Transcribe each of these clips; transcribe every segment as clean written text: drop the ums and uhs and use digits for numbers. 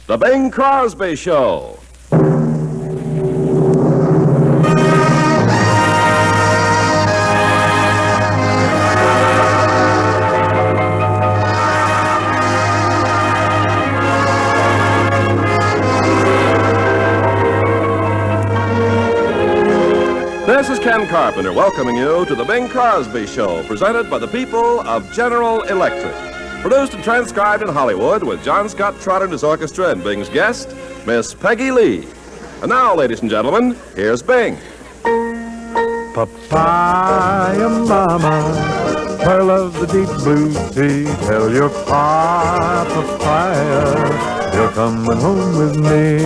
The Bing Crosby Show. This is Ken Carpenter welcoming you to the Bing Crosby Show, presented by the people of General Electric. Produced and transcribed in Hollywood with John Scott Trotter and his orchestra and Bing's guest, Miss Peggy Lee. And now, ladies and gentlemen, here's Bing. Papaya mama, pearl of the deep blue sea, tell your papaya, you're coming home with me.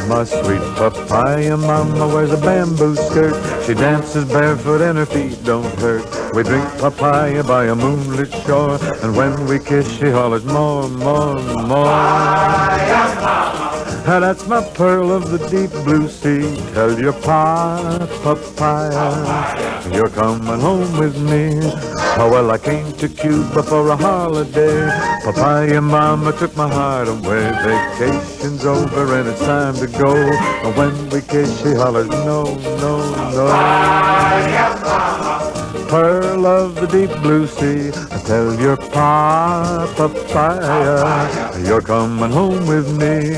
My sweet papaya mama wears a bamboo skirt. She dances barefoot and her feet don't hurt. We drink papaya by a moonlit shore, and when we kiss she hollers more, more, more. Papaya mama. That's my pearl of the deep blue sea. Tell your papaya, you're coming home with me. Oh, well, I came to Cuba for a holiday. Papaya mama took my heart away. Vacation's over and it's time to go. And when we kiss, she hollers, no, no, no. Papaya mama, pearl of the deep blue sea. Tell your papaya, you're coming home with me.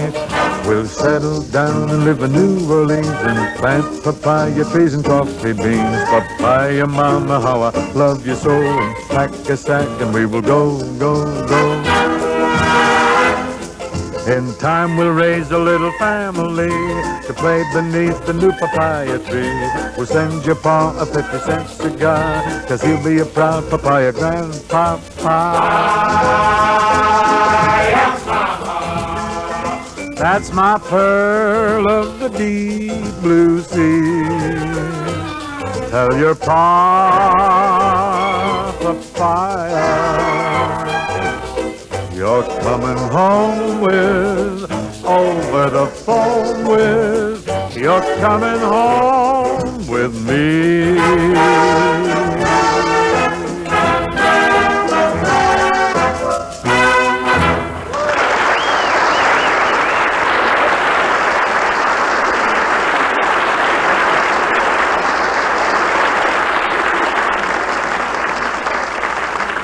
We'll settle down and live in New Orleans and plant papaya trees and coffee beans. Papaya mama, how I love you so. And pack a sack and we will go, go, go. In time we'll raise a little family to play beneath the new papaya tree. We'll send your pa a 50-cent cigar, 'cause he'll be a proud papaya grandpapa. That's my pearl of the deep blue sea. Tell your papaya, you're coming home with, over the phone with, you're coming home with me.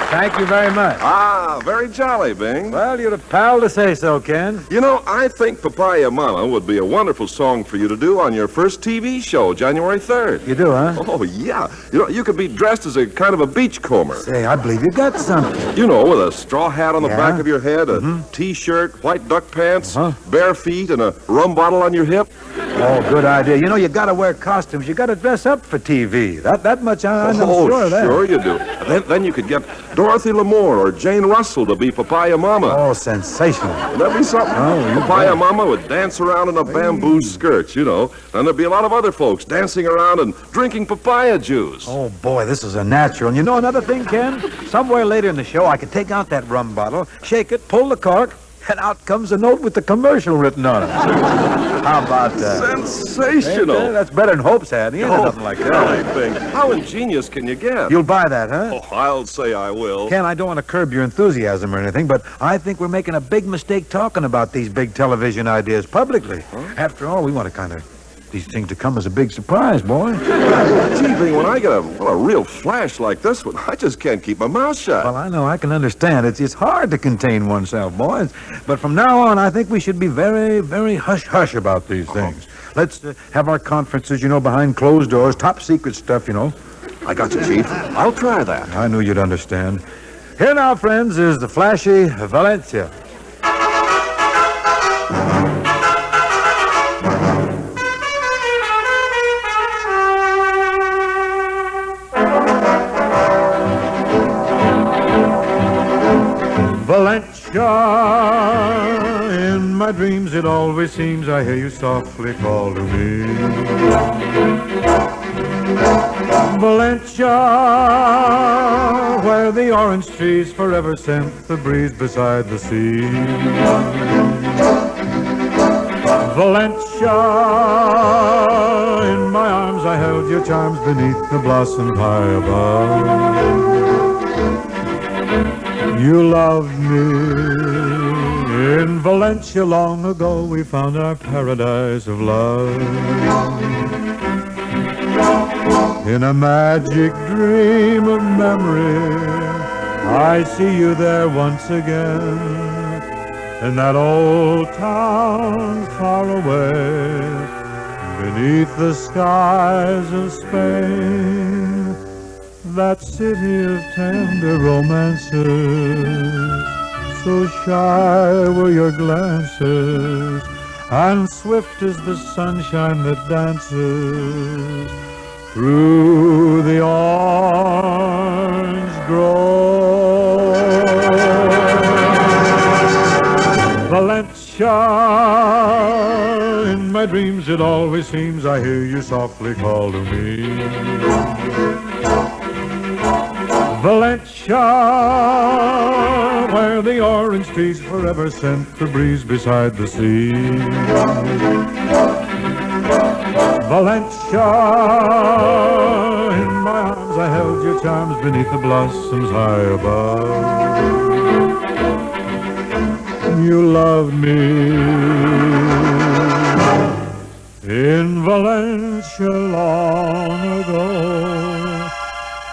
Thank you very much. Ah, very jolly, Bing. Well, you're a pal to say so, Ken. You know, I think Papaya Mama would be a wonderful song for you to do on your first TV show, January 3rd. You do, huh? Oh, yeah. You know, you could be dressed as a kind of a beachcomber. Say, I believe you got something. You know, with a straw hat on the Yeah? back of your head, a T-shirt, white duck pants, Uh-huh. bare feet, and a rum bottle on your hip. Oh, good idea. You know, you got to wear costumes. You got to dress up for TV. That much I'm sure of that. Sure you do. And then you could get Dorothy Lamour or Jane Russell to be Papaya Mama. Oh, sensational. Wouldn't that be something? Oh, you Papaya bet. Mama would dance around in a bamboo skirt, you know. Then there'd be a lot of other folks dancing around and drinking papaya juice. Oh, boy, this is a natural. And you know another thing, Ken? Somewhere later in the show, I could take out that rum bottle, shake it, pull the cork, and out comes a note with the commercial written on it. How about that? Sensational. Hey, that's better than Hope's had. He ain't nothing like that. I think. How ingenious can you get? You'll buy that, huh? Oh, I'll say I will. Ken, I don't want to curb your enthusiasm or anything, but I think we're making a big mistake talking about these big television ideas publicly. Huh? After all, we want to kind of these things to come as a big surprise, boy. Gee, Bing, when I get a real flash like this one, I just can't keep my mouth shut. Well, I know, I can understand. It's hard to contain oneself, boys. But from now on, I think we should be very, very hush-hush about these things. Let's have our conferences, you know, behind closed doors, top secret stuff, you know. I got you, Chief. I'll try that. I knew you'd understand. Here now, friends, is the flashy Valencia. Valencia, in my dreams it always seems I hear you softly call to me. Valencia, where the orange trees forever scent the breeze beside the sea. Valencia, in my arms I held your charms beneath the blossoms high above. You loved me Valencia, long ago we found our paradise of love. In a magic dream of memory, I see you there once again, in that old town far away, beneath the skies of Spain, that city of tender romances. So shy were your glances, and swift is the sunshine that dances through the orange grove. Valencia, in my dreams it always seems I hear you softly call to me. Valencia, where the orange trees forever scent the breeze beside the sea. Valencia, in my arms I held your charms beneath the blossoms high above. You loved me. In Valencia long ago,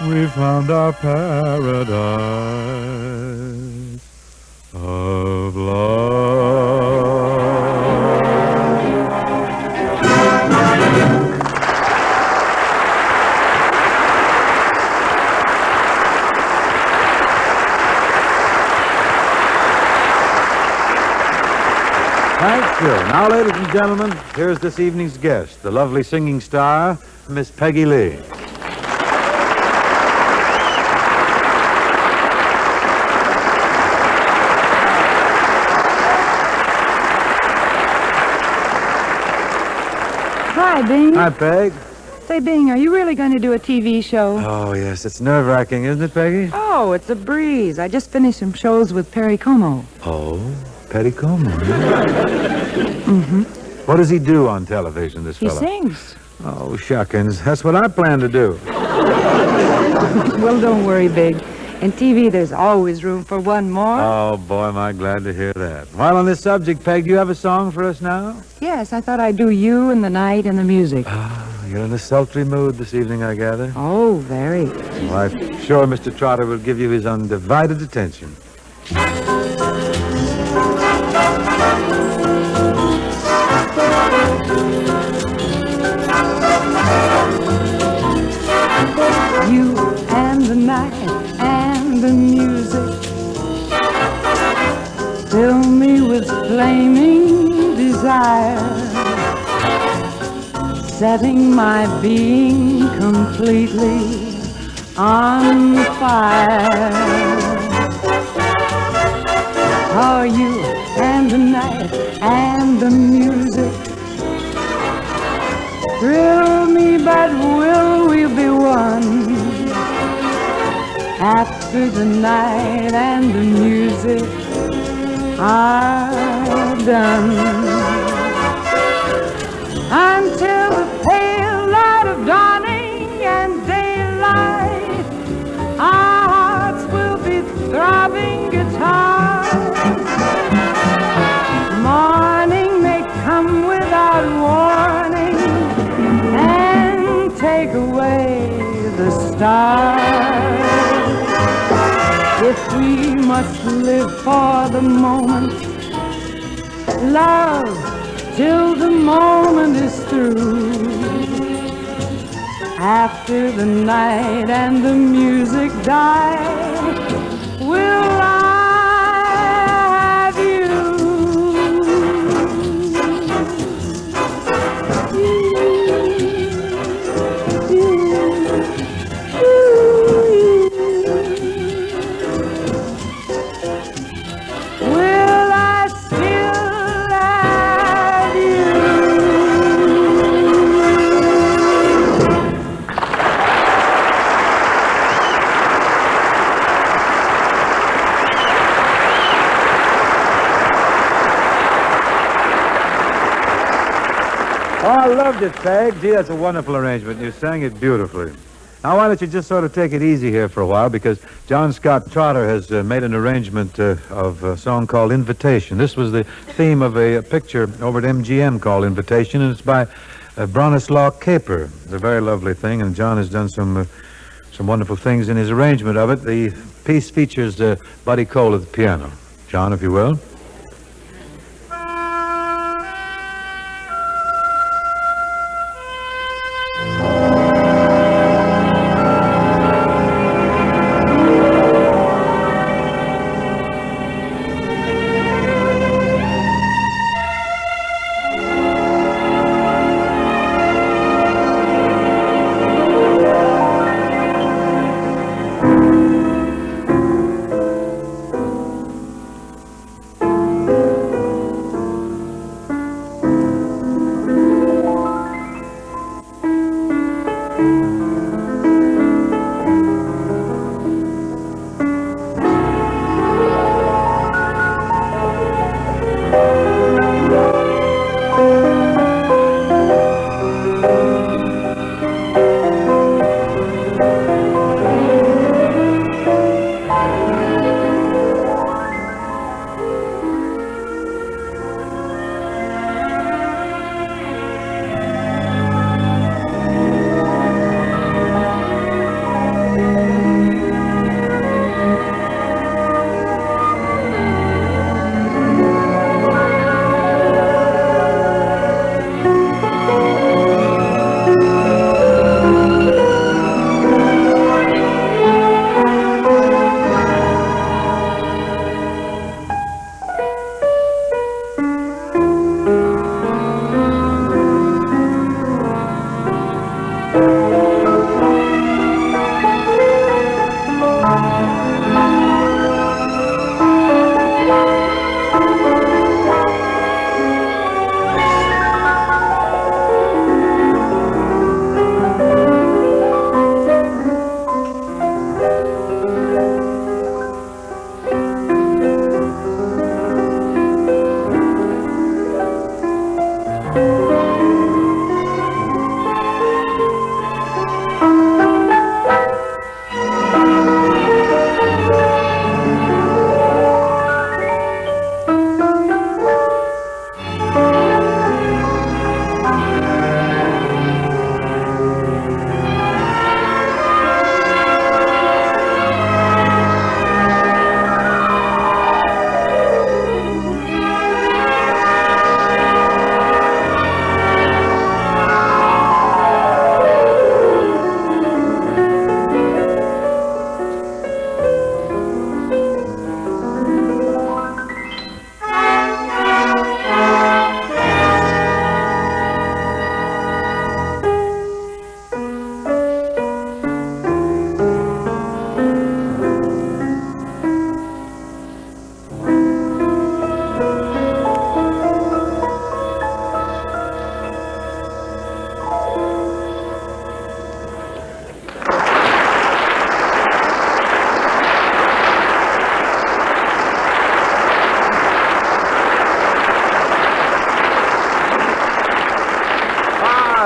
we found our paradise of love. Thank you. Now, ladies and gentlemen, here's this evening's guest, the lovely singing star, Miss Peggy Lee. Hi, Bing. Hi, Peg. Say, Bing, are you really going to do a TV show? Oh, yes, it's nerve-wracking, isn't it, Peggy? Oh, it's a breeze. I just finished some shows with Perry Como. Oh, Perry Como. What does he do on television, this He fellow? sings. Oh, shuckins. That's what I plan to do. Well, don't worry, Big. In TV, there's always room for one more. Oh, boy, am I glad to hear that. While on this subject, Peg, do you have a song for us now? Yes, I thought I'd do You and the Night and the Music. You're in a sultry mood this evening, I gather. Oh, very. Well, I'm sure Mr. Trotter will give you his undivided attention. You and the night and the music fill me with flaming desire, setting my being completely on fire. Oh, you and the night and the music thrill me, but will we be one after the night and the music are done? Until the pale light of dawning and daylight, our hearts will be throbbing guitars. Morning may come without warning and take away the stars. If we must live for the moment, love till the moment is through. After the night and the music die, will I have you? Will I still have you? Oh, I loved it, Peg. Gee, that's a wonderful arrangement. You sang it beautifully. Now, why don't you just sort of take it easy here for a while, because John Scott Trotter has made an arrangement of a song called Invitation. This was the theme of a picture over at MGM called Invitation, and it's by Bronislaw Kaper. It's a very lovely thing, and John has done some wonderful things in his arrangement of it. The piece features Buddy Cole at the piano. John, if you will.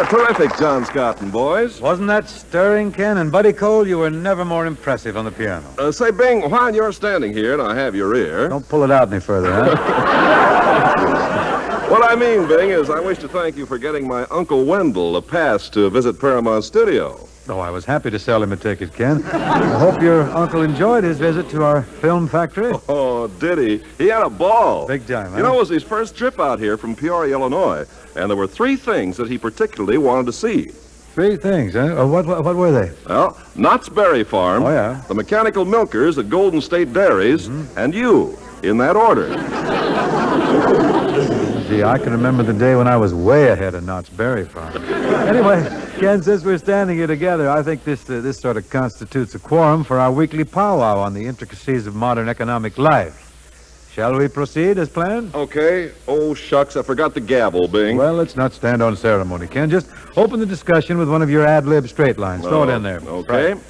Terrific, John Scott and boys. Wasn't that stirring, Ken? And Buddy Cole, you were never more impressive on the piano. Say, Bing, while you're standing here and I have your ear... Don't pull it out any further, huh? What I mean, Bing, is I wish to thank you for getting my Uncle Wendell a pass to visit Paramount Studio. Oh, I was happy to sell him a ticket, Ken. I hope your uncle enjoyed his visit to our film factory. Oh, did he? He had a ball. Big time, huh? You know, it was his first trip out here from Peoria, Illinois, and there were 3 things that he particularly wanted to see. 3 things, huh? What were they? Well, Knott's Berry Farm, Oh, yeah. the mechanical milkers at Golden State Dairies, and you, in that order. Gee, I can remember the day when I was way ahead of Knott's Berry Farm. Anyway, Ken, since we're standing here together, I think this sort of constitutes a quorum for our weekly powwow on the intricacies of modern economic life. Shall we proceed as planned? Okay. Oh, shucks, I forgot the gavel, Bing. Well, let's not stand on ceremony, Ken. Just open the discussion with one of your ad-lib straight lines. Throw it in there. Okay. Right.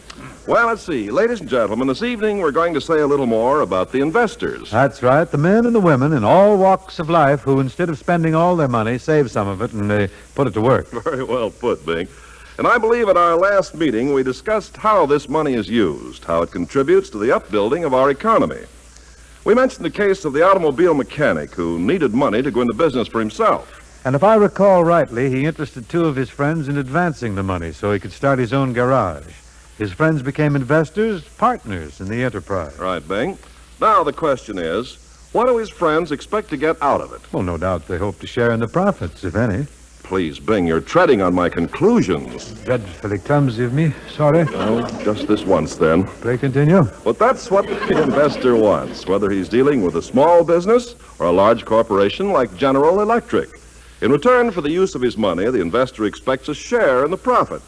Well, let's see. Ladies and gentlemen, this evening we're going to say a little more about the investors. That's right. The men and the women in all walks of life who, instead of spending all their money, save some of it and put it to work. Very well put, Bing. And I believe at our last meeting we discussed how this money is used, how it contributes to the upbuilding of our economy. We mentioned the case of the automobile mechanic who needed money to go into business for himself. And if I recall rightly, he interested two of his friends in advancing the money so he could start his own garage. His friends became investors, partners in the enterprise. Right, Bing. Now the question is, what do his friends expect to get out of it? Well, no doubt they hope to share in the profits, if any. Please, Bing, you're treading on my conclusions. Dreadfully clumsy of me. Sorry. Well, just this once, then. Pray continue. But that's what the investor wants, whether he's dealing with a small business or a large corporation like General Electric. In return for the use of his money, the investor expects a share in the profit.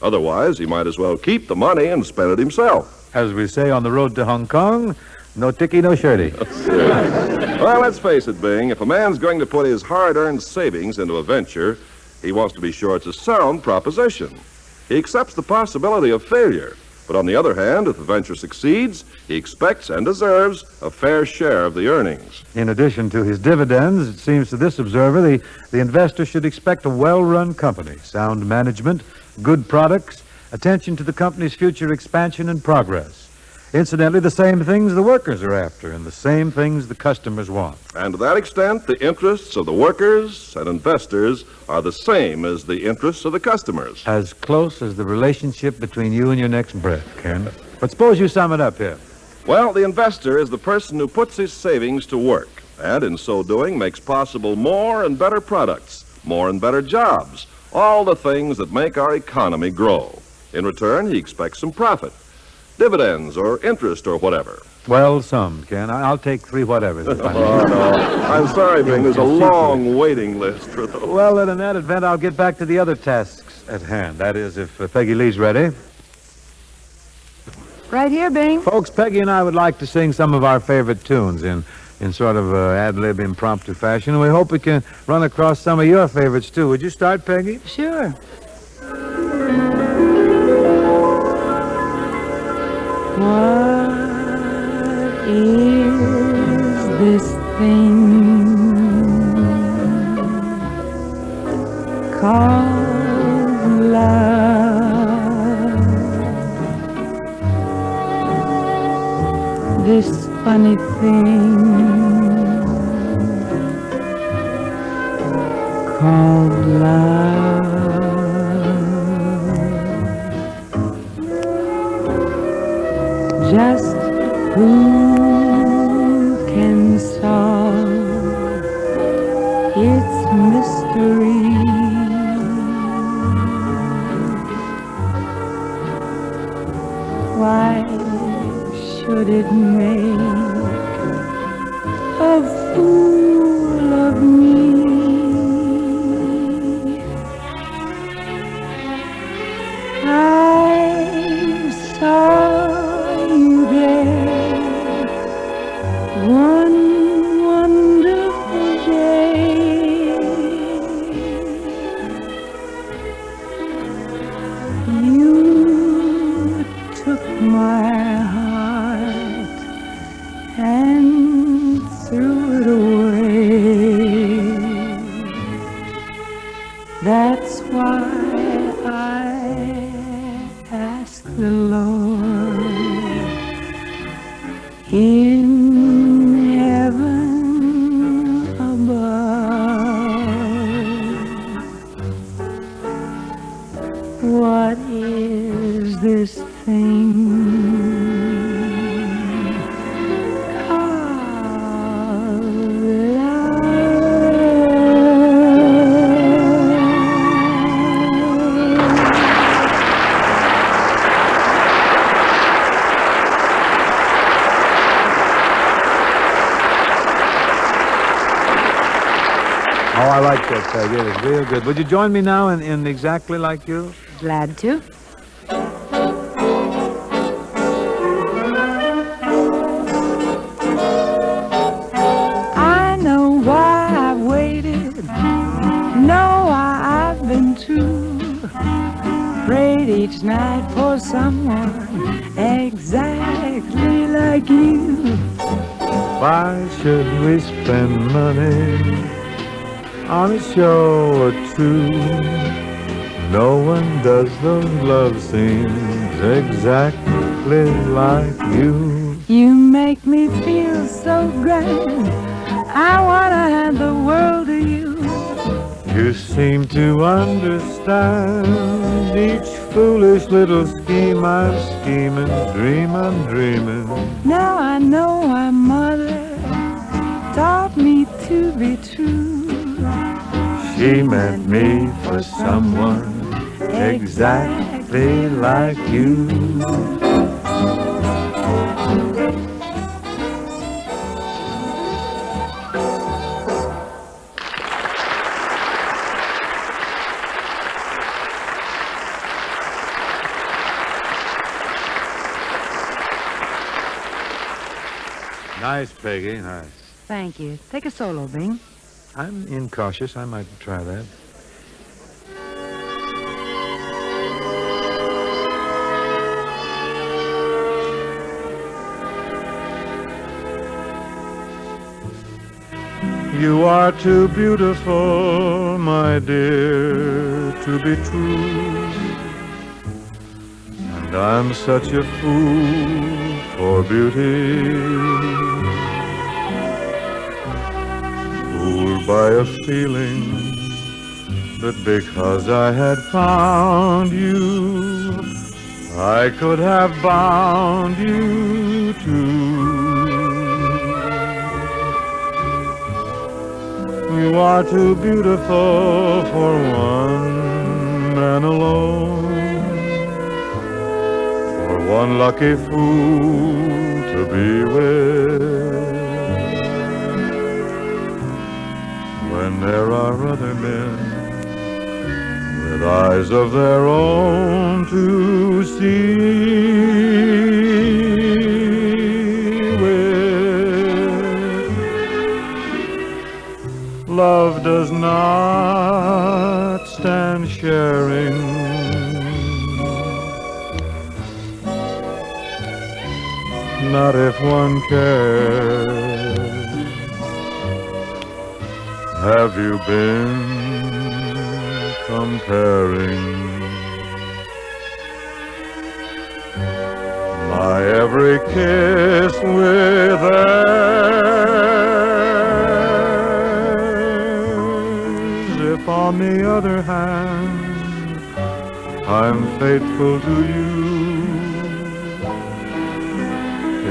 Otherwise, he might as well keep the money and spend it himself. As we say on the road to Hong Kong, no ticky, no shirty. Well, let's face it, Bing. If a man's going to put his hard-earned savings into a venture, he wants to be sure it's a sound proposition. He accepts the possibility of failure. But on the other hand, if the venture succeeds, he expects and deserves a fair share of the earnings. In addition to his dividends, it seems to this observer the investor should expect a well-run company, sound management, good products, attention to the company's future expansion and progress. Incidentally, the same things the workers are after and the same things the customers want. And to that extent, the interests of the workers and investors are the same as the interests of the customers. As close as the relationship between you and your next breath, Ken. But suppose you sum it up here. Well, the investor is the person who puts his savings to work, and in so doing makes possible more and better products, more and better jobs, all the things that make our economy grow. In return, he expects some profit. Dividends or interest or whatever. Well summed, Ken. I'll take three whatevers. If I may. Oh, no. I'm sorry, Bing. There's a long waiting list for those. Well, then in that event, I'll get back to the other tasks at hand. That is, if Peggy Lee's ready. Right here, Bing. Folks, Peggy and I would like to sing some of our favorite tunes in sort of ad-lib impromptu fashion. And we hope we can run across some of your favorites, too. Would you start, Peggy? Sure. What is this thing called love? This funny thing called love. Just who can solve its mystery? Why should it make a fool of me? I saw one wonderful day, you took my heart and threw it away. That's why I ask the Lord in heaven above, what is this thing called love? Oh, I like that, Peggy. It was real good. Would you join me now in Exactly Like You? Glad to. I know why I've waited, know why I've been true. Prayed each night for someone exactly like you. Why should we spend money on a show or two No one does those love scenes exactly like you. You make me feel so grand. I wanna hand the world to you. You seem to understand each foolish little scheme I'm scheming, dream I'm dreaming. Now I know my mother taught me to be true. She meant me for someone exactly like you. Nice, Peggy, nice. Thank you. Take a solo, Bing. I'm incautious. I might try that. You are too beautiful, my dear, to be true. And I'm such a fool for beauty. Fooled by a feeling that because I had found you, I could have bound you too. You are too beautiful for one man alone, for one lucky fool to be with. When there are other men with eyes of their own to see with, love does not stand sharing. Not if one cares. Have you been comparing my every kiss with theirs? If on the other hand I'm faithful to you,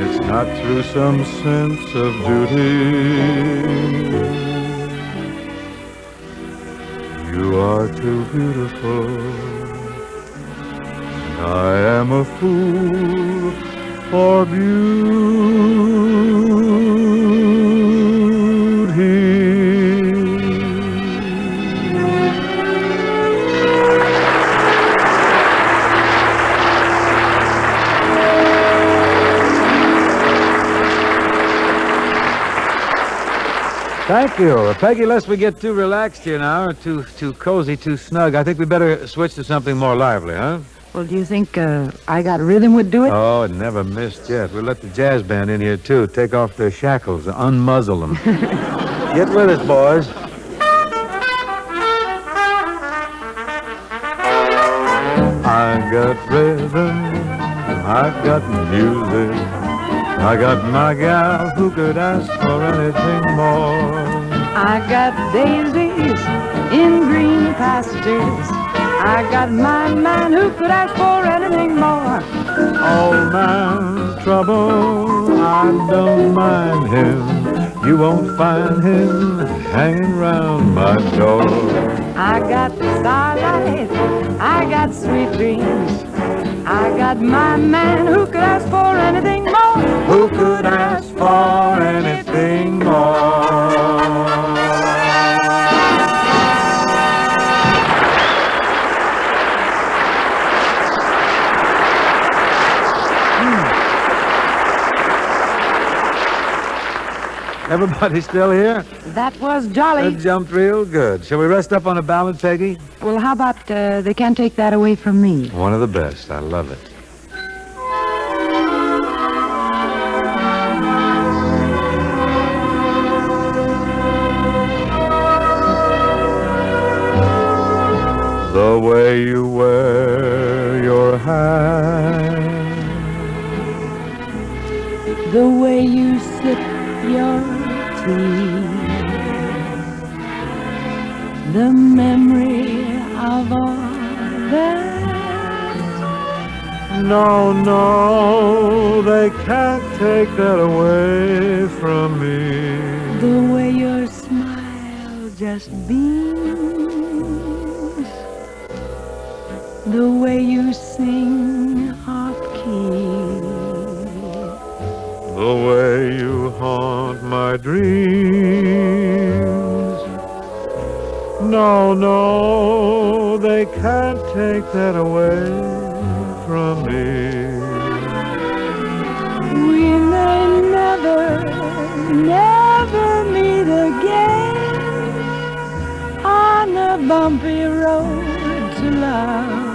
it's not through some sense of duty. You are too beautiful. I am a fool for beauty. Thank you. Peggy, lest we get too relaxed here now, or too cozy, too snug, I think we better switch to something more lively, huh? Well, do you think I Got Rhythm would do it? Oh, it never missed yet. We'll let the jazz band in here, too. Take off their shackles, unmuzzle them. Get with us, boys. I got rhythm, I got music, I got my gal who could ask for anything more. I got daisies in green pastures. I got my man who could ask for anything more. Old man's trouble, I don't mind him. You won't find him hanging round my door. I got starlight, I got sweet dreams. I got my man who could ask for anything more. Who could ask for anything more? Everybody still here? That was jolly. That jumped real good. Shall we rest up on a ballad, Peggy? Well, how about They Can't Take That Away From Me? One of the best. I love it. The The way you wear your hat, the way you sip your tea, the memory of all that. no, they can't take that away from me. The way your smile just beams, the way you sing off-key, The way you haunt my dreams. No, they can't take that away from me. we may never meet again on a bumpy road to love.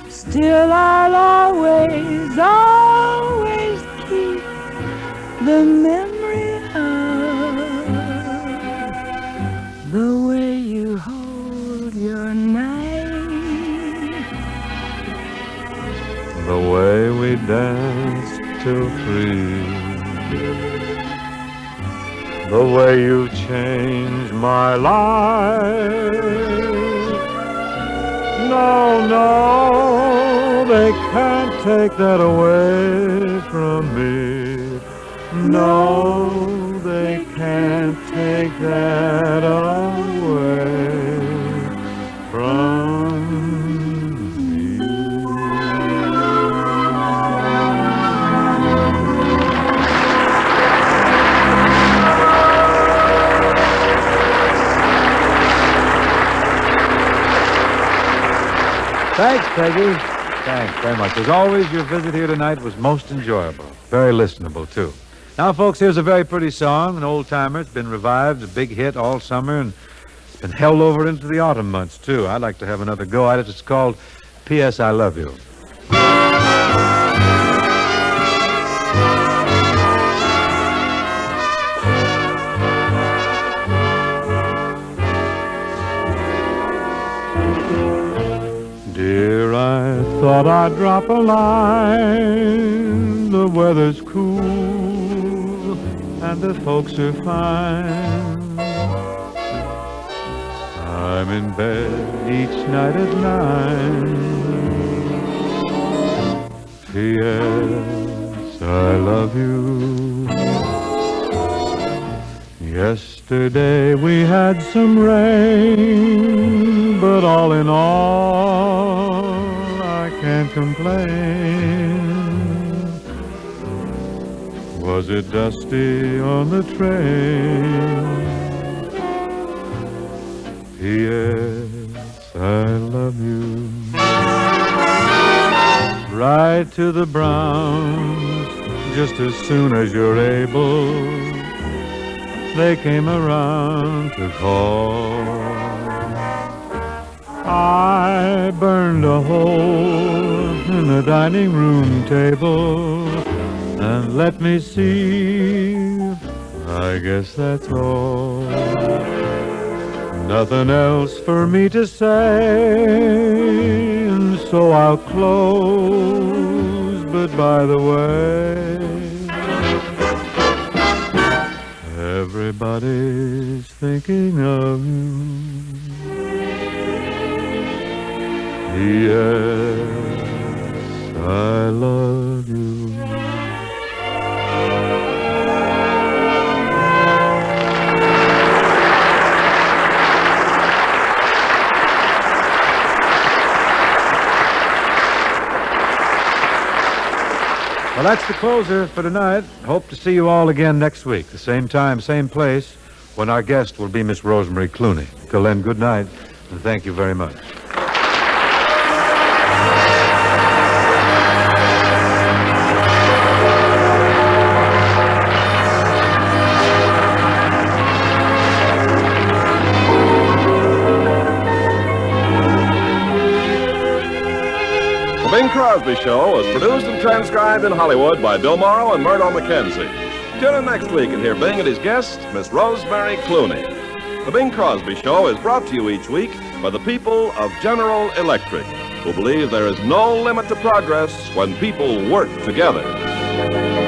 Still I'll always keep the memory of the way you hold your knife, The way we danced till 3. The way you changed my life. No, they can't take that away from me. No, they can't take that away from me. Thanks, Peggy. Thanks very much. As always, your visit here tonight was most enjoyable. Very listenable, too. Now, folks, here's a very pretty song, an old-timer. It's been revived, a big hit all summer, and it's been held over into the autumn months, too. I'd like to have another go at it. It's called P.S. I Love You. Dear, I thought I'd drop a line. The weather's cool and the folks are fine. I'm in bed each night at 9. P.S. I love you. Yesterday we had some rain, but all in all, I can't complain. Was it dusty on the train? P.S. I love you. Ride to the Browns just as soon as you're able. They came around to call. I burned a hole in the dining room table, and let me see, I guess that's all. Nothing else for me to say, and so I'll close, but by the way, everybody's thinking of you. P.S. I love you. Well, that's the closer for tonight. Hope to see you all again next week, the same time, same place, when our guest will be Miss Rosemary Clooney. Till then, good night, and thank you very much. The Bing Crosby Show was produced and transcribed in Hollywood by Bill Morrow and Murdo McKenzie. Tune in next week and hear Bing and his guest, Miss Rosemary Clooney. The Bing Crosby Show is brought to you each week by the people of General Electric, who believe there is no limit to progress when people work together.